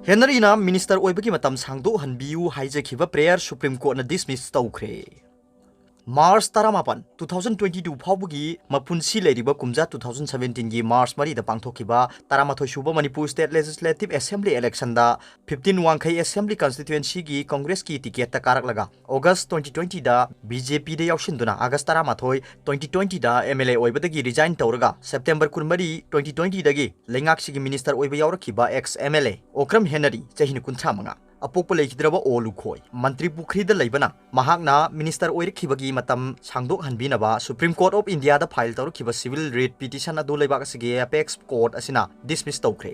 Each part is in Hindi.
हेनरीना मिनिस्टर ओइबगी मतम सांगदो हनबियु हाइजखिबा प्रेयर सुप्रीम कोर्ट ना डिसमिस तौख्रे मार्च 18 2022 फाउबगी मपुनसी लेरिबा कुमजा 2017 की मार्च मरी द पांगथोखिबा 13 सुबा Manipur state legislative assembly election दा 15 वांखई असेंबली कॉन्स्टिट्यूएंसी की कांग्रेस की टिकट ता कारक लगा अगस्त 2020 दा बीजेपी दे यावशिंदुना अगस्त 13 2020 दा एमएलए ओइबदगी रिजाइन तौरगा सेप्टेम्बर 10 2020 दगी लेंगाक्सिगी मिनिस्टर ओइबा यावरखिबा एक्स एमएलए ओक्रम हेनरी चहिन कुंथा मंगा अपोप लेखिद्रबा ओलुखोय मंत्री पुखरीद लेबना महाकना मिनिस्टर ओइरखिबगी मतम सांगदोक हनबिनबा सुप्रीम कोर्ट ऑफ इंडिया दा फाइल तौरखिबा सिविल रिट पिटिशन अदु लेबाक सिगे अपेक्स कोर्ट असिना डिसमिस तौख्रे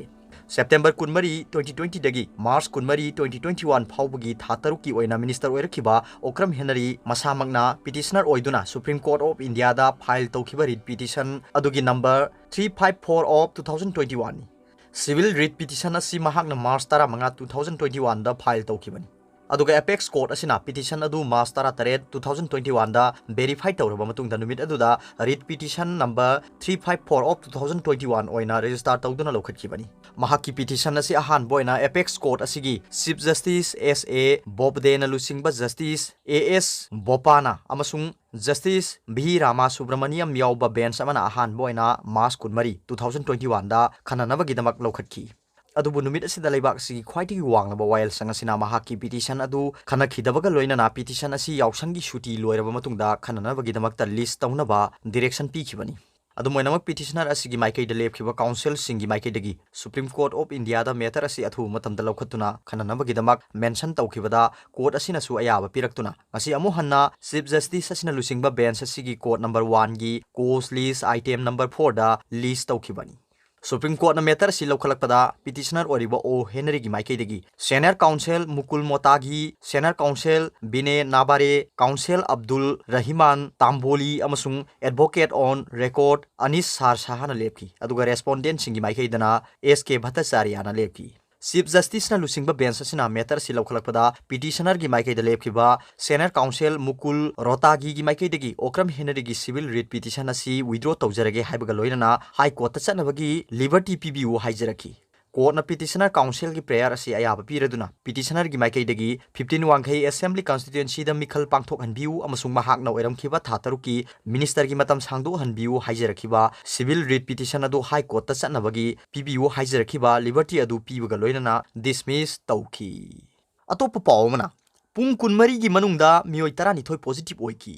सेप्टेम्बर 10 2020 दगी मार्च 10 2021 फाउबगी था तरुकी ओइना मिनिस्टर ओइरखिबा ओक्रम हेनरी मसामगना पिटिशनर ओइदुना सुप्रीम कोर्ट ऑफ इंडिया दा फाइल तौखिबा रिट पिटिशन अदुगी number 354 of 2021 civil writ petition असी महाकना मार्च 15 2021 दा फाइल तौखिबनी अदुगा एपेक्स कोर्ट असिना पिटिशन अदु मार्च 13 2021 दा वेरीफाई तौरबा मतुंगदा नुमित अदुदा रिट पिटिशन नंबर 354 ऑफ 2021 ओइना रजिस्टर तौदुना लौखटखिबनी महाकी पिटिशन असी अहान बोइना एपेक्स कोर्ट असिगी चीफ जस्टिस एस ए बोबदेना लुसिंगबा जस्टिस ए एस बोपाना अमसुंग justice V Rama Subramaniam यावबा bench अमना अहान बोइना मार्च 10 2021 दा खननबगिदमक लौखटखि अदुबु नुमित असिदा लेबाक सिगी ख्वाइटिगी वांगलबा वायल संगसिना महाकी पिटिशन अदु खनखिदबगा लोइनना पिटिशन असी यावसंगी सुटी लोइरबा मतुंगदा खननबगिदमकता लिस्ट तौनबा डायरेक्शन पिखिबनी अदुमोइनमक पिटिशनर असिगी माइकैदा लेपखिबा काउंसिल सिंगी माइकैदगी सुप्रीम कोर्ट ऑफ इंडिया दा मेटर असी अथु मतमदा लौखतुना खननबगिदमक मेंशन तौखिबदा कोर्ट असिनासु अयाबा पिरक्तुना ngasi amu hanna chief justice asina lusingba bench asigi court number 1 gi cause list item number 4 da list taukhibani Supreme Court ना मेटर सि लौखलकपदा पिटिशनर ओरिबा ओ हेनरी की माइकैदगी सेनियर काउंसिल मुकुल मोतागी सेनियर काउंसिल बिने नाबारे काउंसिल अब्दुल रहीमान तांबोली अमसुंग एडवोकेट ऑन रिकॉर्ड अनिस सार साहाना लेपकी अदुगा रेस्पोंडेंट सिंगी माइकैदना एस के भट्टाचार्यना लेपकी चीफ जस्टिस ना लुसिंगबा बेंच असिना मेटर सि लौखलकपदा पिटिशनर की माइकैदा लेपखिबा सेनियर काउंसिल मुकुल रोतागी की माइकैदगी ओक्रम हेनरी की सिविल रिट पिटिशन असी विड्रॉ तौजरगे हाइबगा लोइनना हाई कोर्ट ता चनबगी लिबर्टी पीबीयू हाइजरखी कोर्ट ना पिटिशनर काउंसिल की प्रेयर असी अयाबा पिरदुना पिटिशनर की माइकैदगी 15 वांखई असेंबली कॉन्स्टिट्यूएंसी दा मिखल पांगथोक हनबियू अमसुंग महाकना ओइरमखिबा था तरुकी मिनिस्टर की मतम सांगदो हनबियू हाइजरखिबा सिविल रिट पिटिशन अदु हाई कोर्ट ता चनबगी पीबीयू हाइजरखिबा लिबर्टी अदु पीबगा लोइनना डिसमिस तौखी अतोप पावमना पुंग कुनमरी की मनुंगदा मियोय 12 पॉजिटिव ओइकी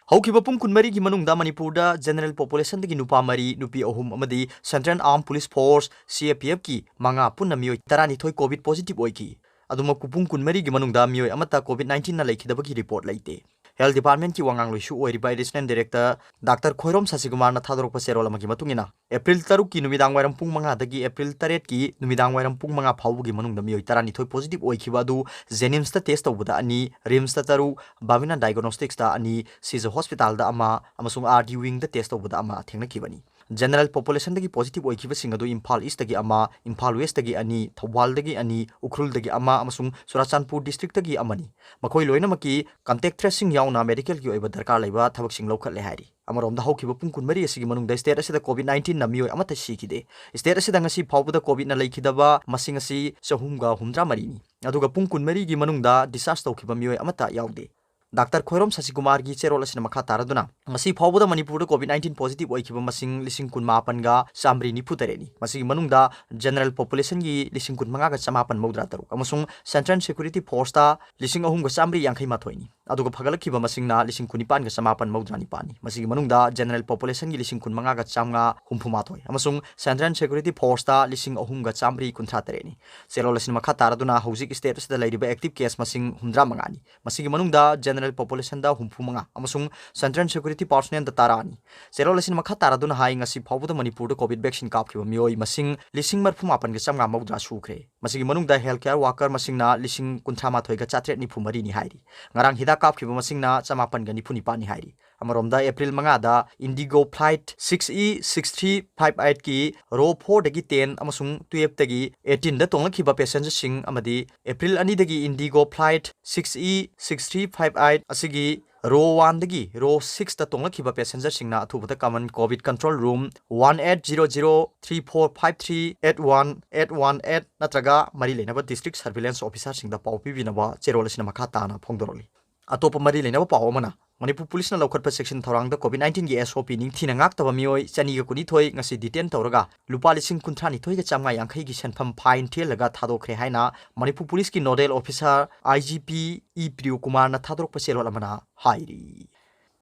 हौखिबा पुंग कुनमरी की मनुंगदा मणिपुरदा जनरल पॉपुलेशन दगी नुपा मरी नुपी अहुम अमदी central arm police force CAPF की मंगा पुन्ना मियोय 12 कोविड पॉजिटिव ओइकी अदुमा कुपुंग कुनमरी की मनुंगदा मियोय अमता कोविड 19 ना लेखिदबगी रिपोर्ट लैते हेल्थ डिपार्टमेंट की वांगांग लोइसु ओइरिबा एडिशनल डायरेक्टर डॉक्टर खोइरोम ससिकुमार ना थादोरप सेरोल अमगी मतुंगिना एप्रिल 3 की नुमिदांग वाइरम पुंग मंगा दगी एप्रिल 3 की नुमिदांग वाइरम पुंग मंगा फाउबगी मनुंगदा मियोय 12 पॉजिटिव ओइखिबा दु जेनिम्स ता टेस्ट तौबदा अनि रिम्स ता तरु बाविना डायग्नोस्टिक्स ता अनि सिज हॉस्पिटल दा अमा अमसुंग आरडी विंग दा टेस्ट तौबदा अमा थेंगनखिबनी जनरल पॉपुलेशन दगी पॉजिटिव ओइखिबा सिंग अदु इम्फाल ईस्ट दगी अमा इम्फाल वेस्ट दगी अनि थौबाल दगी अनि उखरुल दगी अमा अमसुंग चुराचांदपुर डिस्ट्रिक्ट दगी अमनी मखोय लोइनमकी कांटेक्ट ट्रेसिंग याउना मेडिकल की ओइबा दरकार लेबा थबकसिंग लौखटले हारि अमरोमदा हौखिबा पुंग कुनमरी असिगी मनुंगदा स्टेट असिदा कोविड 19 ना मियोय अमता सिखिदे स्टेट असिदा ngasi फाउबदा कोविड ना लेखिदबा मसिंग असि चहुमगा हुमद्रा मरीनी अदुगा पुंग कुनमरी की मनुंगदा डिस्चार्ज तौखिबा मियोय अमता याउदे डॉक्टर खोइरोम ससिकुमार की चेरोल असिना मखा तारदुना ngasi फाउबदा मणिपुरदा कोविड 19 पॉजिटिव ओइखिबा मसिंग लिसिंग कुनमापन गा चामरी निफु तरेनी मसिगी मनुंगदा जनरल पॉपुलेशन की लिसिंग कुनमंगा गा चमापन मौद्रा तरुक अमसुंग सेंट्रल सिक्योरिटी फोर्स ता लिसिंग अहुम गा चामरी यांखै माथोइनी अदुगा फगलखिबा मसिंगना लिसिंग कुनिपान गा चमापन मौद्रा निपानी मसिगी मनुंगदा जनरल पॉपुलेशन की लिसिंग कुनमंगा गा चामगा हुमफु माथोइ अमसुंग सेंट्रल सिक्योरिटी फोर्स ता लिसिंग अहुम गा चामरी कुंथ्रा तरेनी चेरोल असिना मखा तारदुना हौजिक स्टेट असिदा लैरिबा एक्टिव केस मसिंग हुमद्रा मंगानी मसिगी मनुंगदा जनरल पॉपुलेशन दा हुमफु मंगा अमसुंग सेंट्रल सिक्योरिटी पर्सनल दा तारानी चेरोल असिना मखा तारदुना हाई ngasi फाउबदा मणिपुरदा कोविड वैक्सीन कापखिबा मियोय मसिंग लिसिंग मरफु मापन गा चामगा मौद्रा सुख्रे मसिगी मनुंगदा हेल्थ केयर वर्कर मसिंगना लिसिंग कुंथ्रा माथोय गा चात्रेट निफु मरी नि हाइरी ngarang hida kapkhiba masingna chamapan ga nifu nipani hairi अमरोमदा अप्रैल 5 दा इंडिगो फ्लाइट 6E6358 की रो 4 दगी 10 अमसुंग 12 दगी 18 दा तोंगखिबा पैसेंजर सिंग अमदी अप्रैल 2 दगी इंडिगो फ्लाइट 6E6358 असिगी रो 1 दगी रो 6 ता तोंगलखिबा पैसेंजर सिंगना अथुबता कमन कोविड कंट्रोल रूम 18003453818118 नत्रगा मरी लेनबा डिस्ट्रिक्ट सर्विलेंस ऑफिसर सिंगदा पाउ पिबिनबा चेरोल सिना मखा ताना फोंदोरली अतोप मरी लेनबा पाउ मना मणिपुर पुलिस ना लौखटपा सेक्शन थौरांग कोविड 19 की एसओपी निंग थिना ngak तब मियोय चनी ग कुनी थोय ngasi डिटेन तौरगा लुपा लिसिंग कुंथ्रानी थोय ग चांगा यांखै की सेनफम फाइन थेलगा थादोखरे हाइना मणिपुर पुलिस की नोडल ऑफिसर आईजीपी ई प्रियो कुमार ना थादोरप सेलोल मना हाइरी